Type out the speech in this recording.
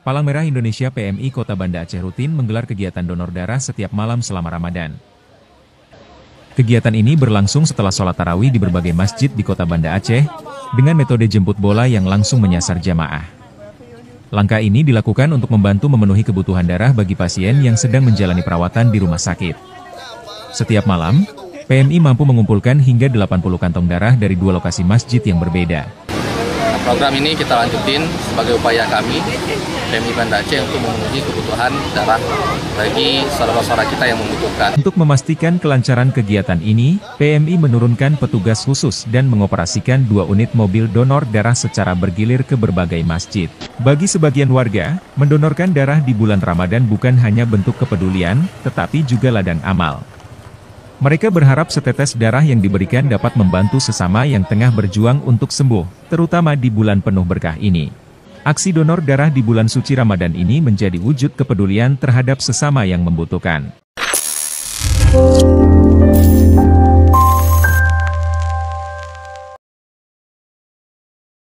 Palang Merah Indonesia PMI Kota Banda Aceh rutin menggelar kegiatan donor darah setiap malam selama Ramadan. Kegiatan ini berlangsung setelah sholat tarawih di berbagai masjid di Kota Banda Aceh, dengan metode jemput bola yang langsung menyasar jamaah. Langkah ini dilakukan untuk membantu memenuhi kebutuhan darah bagi pasien yang sedang menjalani perawatan di rumah sakit. Setiap malam, PMI mampu mengumpulkan hingga 80 kantong darah dari 2 lokasi masjid yang berbeda. Program ini kita lanjutin sebagai upaya kami, PMI Banda Aceh, untuk memenuhi kebutuhan darah bagi saudara-saudara kita yang membutuhkan. Untuk memastikan kelancaran kegiatan ini, PMI menurunkan petugas khusus dan mengoperasikan 2 unit mobil donor darah secara bergilir ke berbagai masjid. Bagi sebagian warga, mendonorkan darah di bulan Ramadan bukan hanya bentuk kepedulian, tetapi juga ladang amal. Mereka berharap setetes darah yang diberikan dapat membantu sesama yang tengah berjuang untuk sembuh, terutama di bulan penuh berkah ini. Aksi donor darah di bulan suci Ramadan ini menjadi wujud kepedulian terhadap sesama yang membutuhkan.